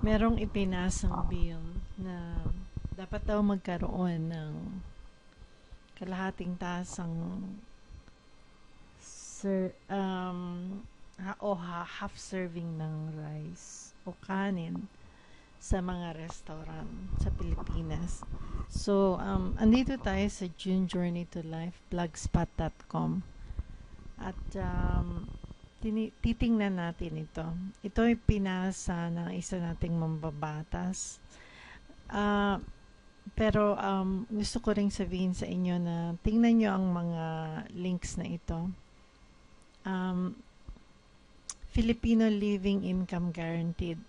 merong ipinasang bill na dapat daw magkaroon ng kalahating tasang half serving ng rice o kanin sa mga restaurant sa Pilipinas. So, andito tayo sa June Journey to Life, blogspot.com. At titingnan natin ito. Ito ay pinasa ng isa nating mambabatas. Pero gusto ko ring sabihin sa inyo na tingnan nyo ang mga links na ito. Filipino Living Income Guaranteed.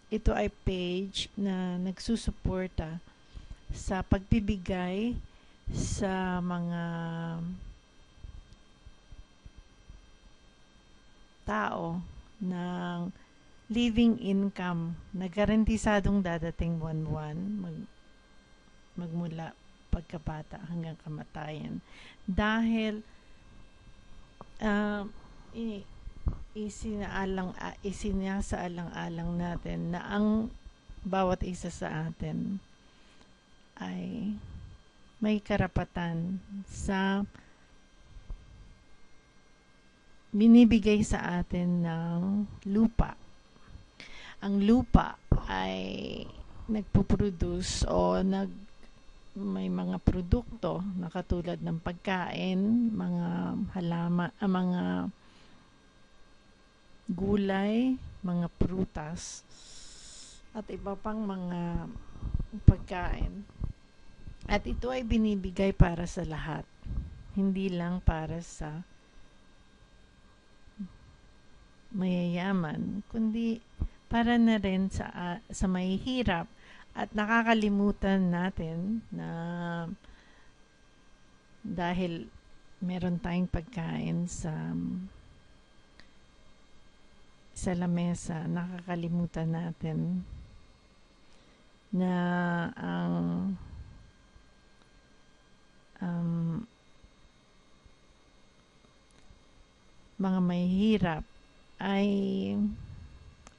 Ito ay page na nagsusuporta sa pagbibigay sa mga tao ng living income na garantisadong dadating buwan-buwan magmula pagkabata hanggang kamatayan. Dahil isinasaalang-alang natin na ang bawat isa sa atin ay may karapatan sa binibigay sa atin ng lupa. Ang lupa ay nagpuproduce o may mga produkto na katulad ng pagkain, mga halaman, mga gulay, mga prutas, at iba pang mga pagkain. At ito ay binibigay para sa lahat. Hindi lang para sa mayayaman, kundi para na rin sa mahihirap. At nakakalimutan natin na dahil meron tayong pagkain sa lamesa, nakakalimutan natin na ang mga mahihirap ay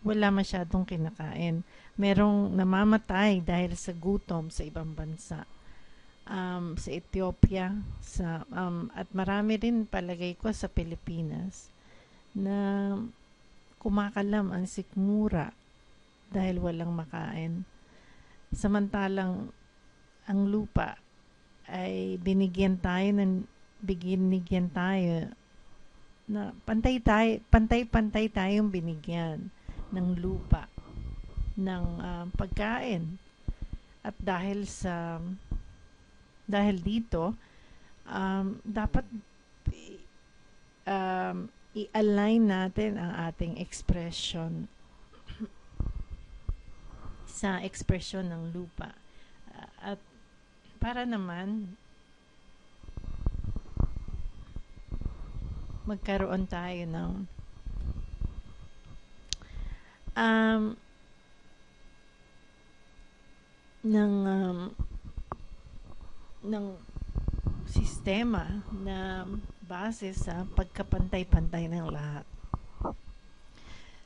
wala masyadong kinakain. Merong namamatay dahil sa gutom sa ibang bansa. Sa Ethiopia, at marami rin palagay ko sa Pilipinas na kumakalam ang sikmura dahil walang makain. Samantalang ang lupa ay binigyan tayo na pantay-pantay tayong binigyan ng lupa, ng pagkain. At dahil dito, dapat i-align natin ang ating expression sa ekspresyon ng lupa. At para naman magkaroon tayo ng sistema na base sa pagkapantay-pantay ng lahat.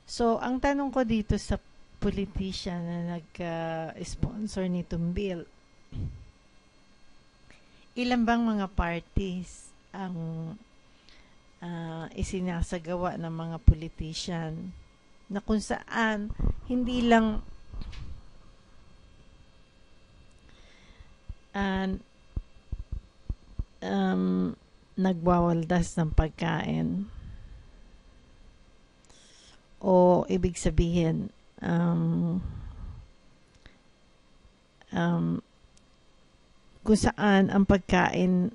So, ang tanong ko dito sa politician na nag-sponsor nitong bill, ilan bang mga parties ang isinasagawa ng mga politician na kung saan hindi lang nagwawaldas ng pagkain, o ibig sabihin kung saan ang pagkain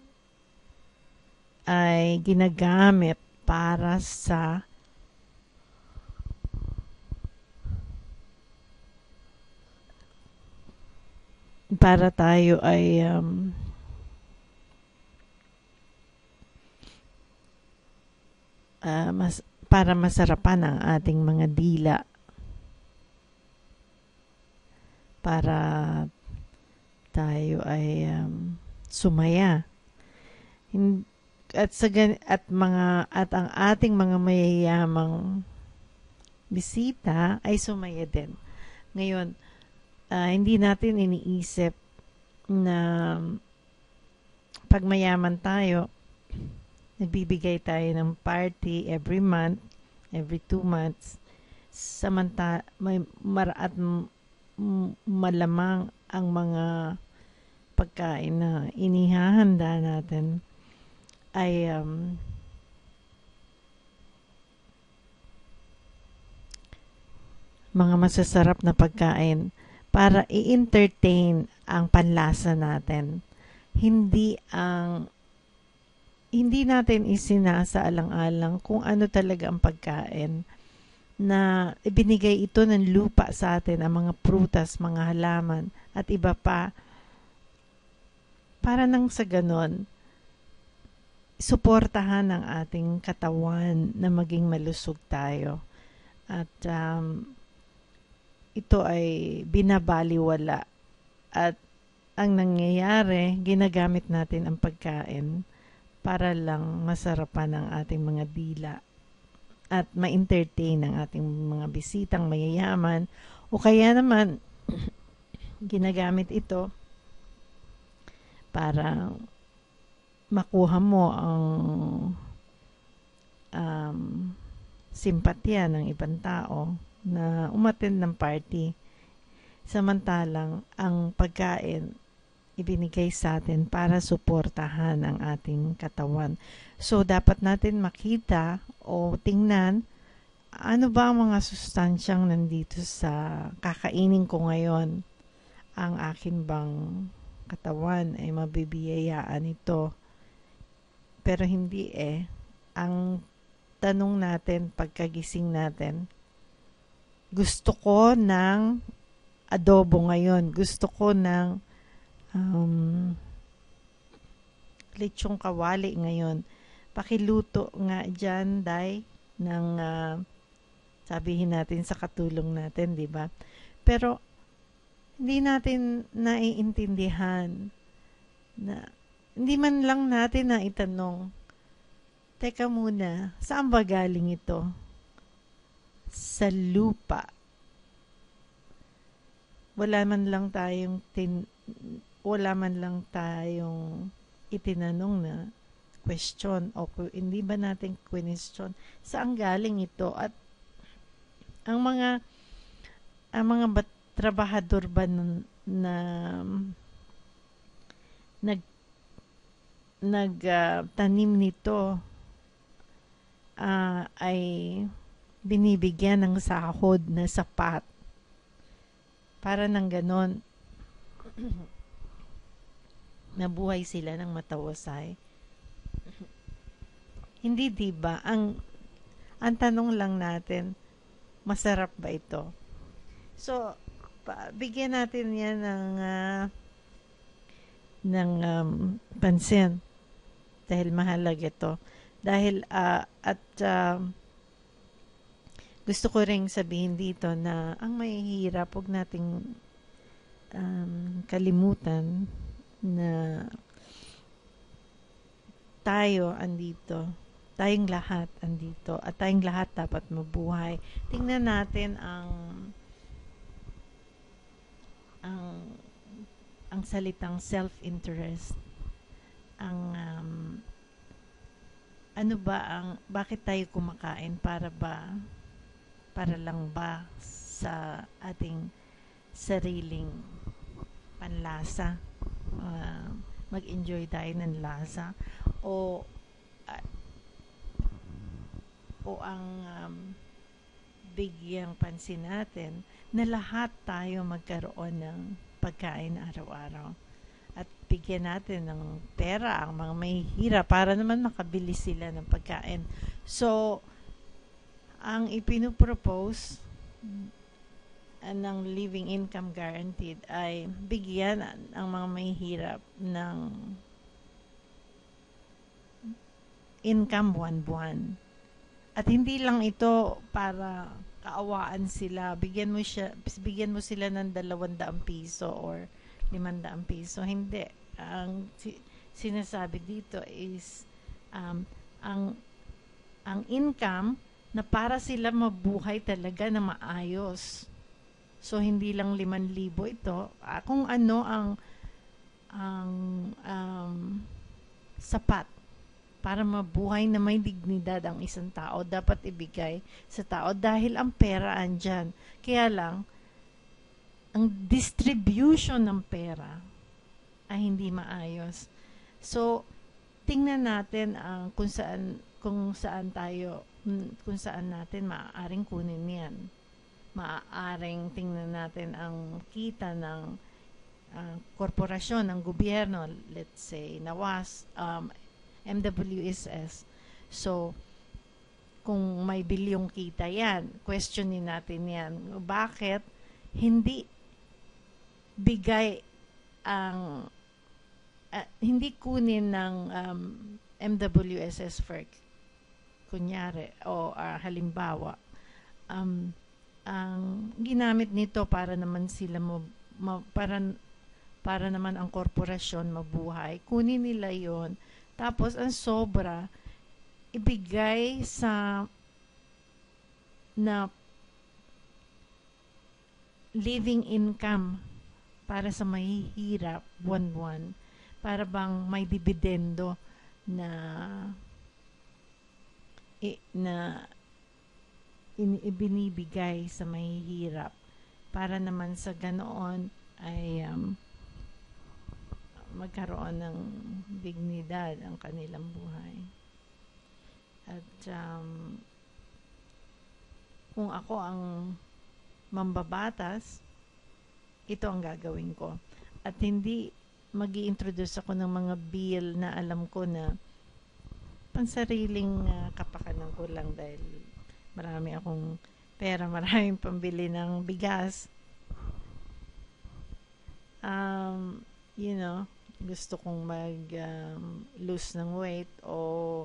ay ginagamit para tayo ay para masarapan ang ating mga dila, para tayo ay sumaya. At ang ating mga mayayamang bisita ay sumaya din Ngayon, hindi natin iniisip na pag mayaman tayo, nagbibigay tayo ng party every month, every 2 months, may maraat malamang ang mga pagkain na inihahanda natin ay mga masasarap na pagkain para i-entertain ang panlasa natin. Hindi natin isinasaalang-alang kung ano talaga ang pagkain na ibinigay ito ng lupa sa atin, ang mga prutas, mga halaman at iba pa, para nang sa ganon suportahan ang ating katawan na maging malusog tayo. At ito ay binabaliwala. At ang nangyayari, ginagamit natin ang pagkain para lang masarapan ang ating mga dila at ma-entertain ang ating mga bisitang mayayaman, o kaya naman ginagamit ito para makuha mo ang simpatya ng ibang tao na umattend ng party. Samantalang ang pagkain ibinigay sa atin para suportahan ang ating katawan. So, dapat natin makita o tingnan ano ba ang mga sustansyang nandito sa kakainin ko ngayon. Ang akin bang katawan ay mabibiyayaan ito? Pero hindi Ang tanong natin pagkagising natin, gusto ko ng adobo ngayon. Gusto ko ng lechong kawali ngayon. Pakiluto nga dyan, Day, ng sabihin natin sa katulong natin, di ba? Pero hindi natin naiintindihan na hindi man lang natin na itanong, teka muna, saan ba galing ito? Sa lupa. Wala man lang tayong itinanong na question, o hindi ba natin question saan galing ito, at ang mga trabahador ba na nagtanim nito ay binibigyan ng sahod na sapat para nang ganon nabuhay sila ng matawasay. Hindi, diba? Ang tanong lang natin, masarap ba ito? So, bigyan natin yan ng pansin dahil mahalaga ito. Dahil gusto ko ring sabihin dito na ang mahihirap, huwag nating kalimutan na tayong lahat andito, at tayong lahat dapat mabuhay. Tingnan natin ang salitang self-interest. Bakit tayo kumakain? Para lang ba sa ating sariling panlasa? Mag-enjoy tayo ng lasa? O ang bigyang pansin natin na lahat tayo magkaroon ng pagkain araw-araw, at bigyan natin ng pera ang mga mahihirap para naman makabili sila ng pagkain. So, ang ipinupropose ng living income guaranteed ay bigyan ang mga mahihirap ng income buwan-buwan. At hindi lang ito para kaawaan sila. Bigyan mo sila ng 200 piso or 500 piso. Hindi. Ang sinasabi dito is ang income na para sila mabuhay talaga na maayos. So hindi lang 5,000 ito. Kung ano ang sapat para mabuhay na may dignidad ang isang tao, dapat ibigay sa tao dahil ang pera andyan. Kaya lang, ang distribution ng pera ay hindi maayos. So, tingnan natin kung saan natin maaaring kunin 'yan. Maaaring tingnan natin ang kita ng korporasyon, ng gobyerno, let's say NAWAS, MWSS. So, kung may bilyong kita 'yan, questionin natin 'yan. Bakit hindi bigay ang hindi kunin ng MWSS FERC, kunyari, o halimbawa, ang ginamit nito para naman sila para naman ang korporasyon mabuhay. Kunin nila yon, tapos ang sobra ibigay sa na living income para sa mahihirap buwan-buwan, para bang may dividendo na ibinibigay sa mahihirap, para naman sa ganoon ay magkaroon ng dignidad ang kanilang buhay. At kung ako ang mambabatas, ito ang gagawin ko. At hindi mag-i-introduce ako ng mga bill na alam ko na pansariling kapakanan ko lang dahil marami akong pera, maraming pambili ng bigas. Gusto kong lose ng weight o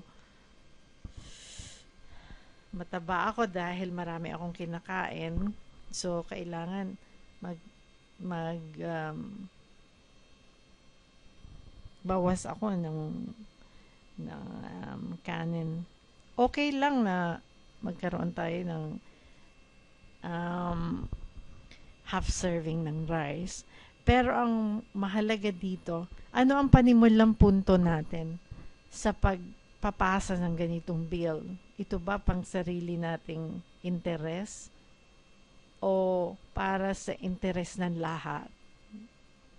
mataba ako dahil marami akong kinakain. So, kailangan bawas ako ng kanin. Okay lang na magkaroon tayo ng half serving ng rice. Pero ang mahalaga dito, ano ang panimulang punto natin sa pagpapasa ng ganitong bill? Ito ba pang sarili nating interes o para sa interes ng lahat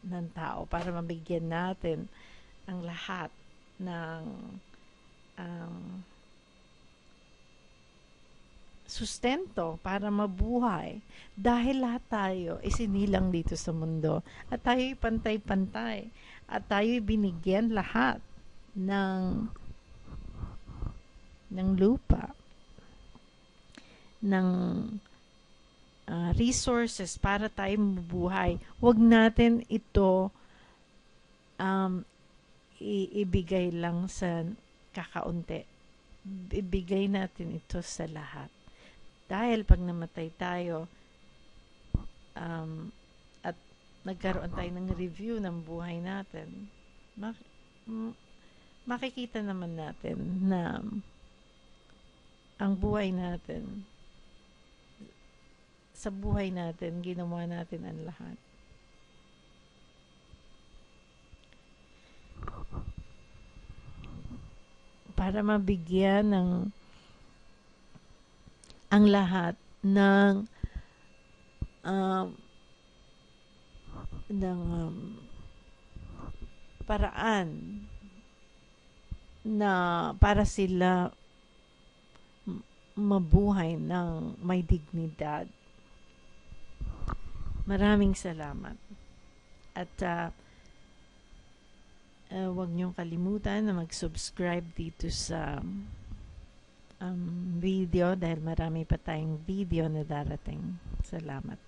ng tao, para mabigyan natin ang lahat ng sustento para mabuhay, dahil lahat tayo isinilang dito sa mundo at tayo'y pantay-pantay at tayo'y binigyan lahat ng lupa, ng resources para tayo mabuhay. Huwag natin ito ibigay lang sa kakaunti. Ibigay natin ito sa lahat. Dahil pag namatay tayo at nagkaroon tayo ng review ng buhay natin, makikita naman natin na ang buhay natin, sa buhay natin, ginawa natin ang lahat. Para mabigyan ang lahat ng paraan na para sila mabuhay ng may dignidad. Maraming salamat. At huwag niyong kalimutan na mag-subscribe dito sa video dahil marami pa tayong video na darating. Salamat.